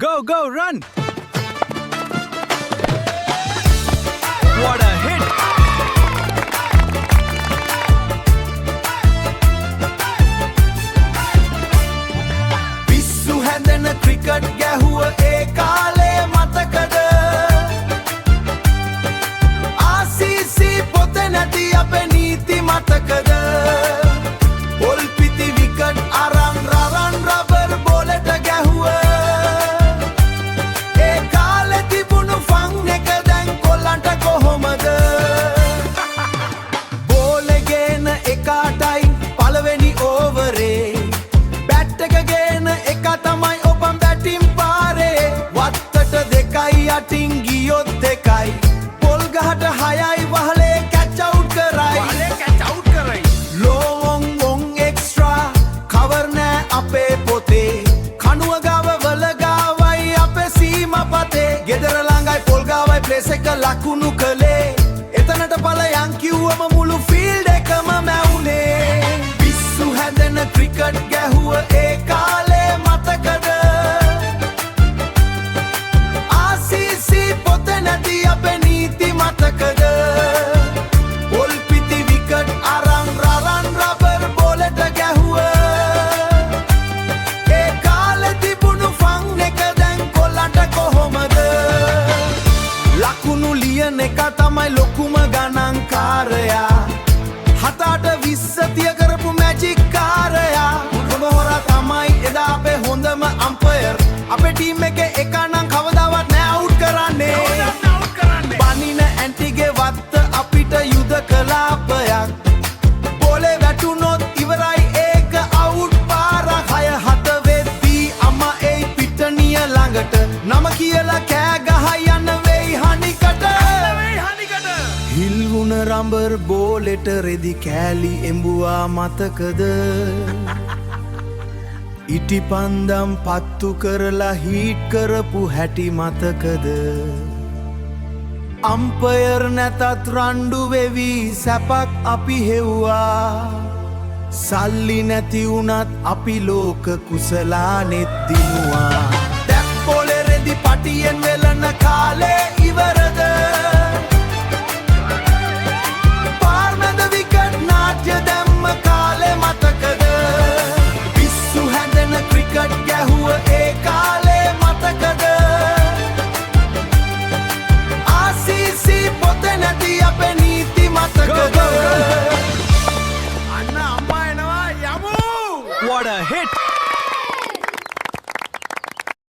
Go, go, run! What a hit! පිස්සු හැදෙන cricket ගැහුව ඒ කාලේ මතකද? ආසීසි පොතේ නැති අපේ නීති මතකද? පොල් පිටි විකට් අරන් රරන් රබර් බෝලට ගැහුව ඒ කාලේ තිබුණු ෆන් එක දැන් කොල්ලන්ට කොහොමද? බෝලේ ගේන එකාටයි පළවෙනි ඕවරේ බැට් එක ගේන එක තමයි ඔබන් බැටින් පාරේ වත්තට දෙකයි යටින් ගියොත් දෙකයි පොල් ගහට හයයි වහලේ කැච් අවුට් කරයි ලෝන් ඔන් එක්ස්ට්‍රා කවර් නෑ අපේ පොතේ කණුව ගාව වල ගාවයි අපේ සීමපතේ ගෙදර ළඟයි පොල් ගාවයි ප්ලේස් එක ලකුණු කළේ එතනට ඵලයන් කිව්වම මුළු ෆීල්ඩ් එකම මැවුනේ පිස්සු හැදෙන ක්‍රිකට් ගැහුව ඒ කාලේ මතකද? ආසීසි පොතේ නැති අපේ නීති මතකද? පොල් පිටි විකට් අරන් රරන් රබර් බෝලට ගැහුව ඒ කාලේ තිබුණු ෆන් එක දැන් කොල්ලන්ට කොහොමද? ලකුණු ලියන එක තමයි ලොකුම ගණන්කාරයා 7-8-20 තිය කරපු මැජික් කාරයා මොහොරා තමයි එදා අපේ හොඳම අම්පයර් අපේ ටීම් එකේ එක නම් කවදාවත් නෑ අවුට් කරන්නේ බනින ඇන්ටිගේ වත්ත අපිට යුද කලාපයක් බෝලේ වැටුනොත් ඉවරයි ඒක අවුට් පාරක් 6-7 වෙද්දී අම්මා එයි පිටනිය ළඟට නම කියලා කෑ ගහ යන වෙයි හනිකට හිල්වුණ රඹර් බෝලෙට රෙදි කෑලි එඹුවා මතකද? ඉටි පන්දම් පත්තු කරලා හීට් කරපු හැටි මතකද? අම්පයර් නැතත් රණ්ඩු වෙවි සැපක් අපි හෙව්වා සල්ලි නැති වුණත් අපි ලෝක කුසලානෙත් දිනුවා ටැප් බෝලේ රෙදි පටියෙන් වෙලන කාලේ ඉවරද? පාර්මැද විකට් නාට්‍ය දැම්ම කාලේ මතකද? පිස්සු හැදෙන ක්‍රිකට් ගැහුව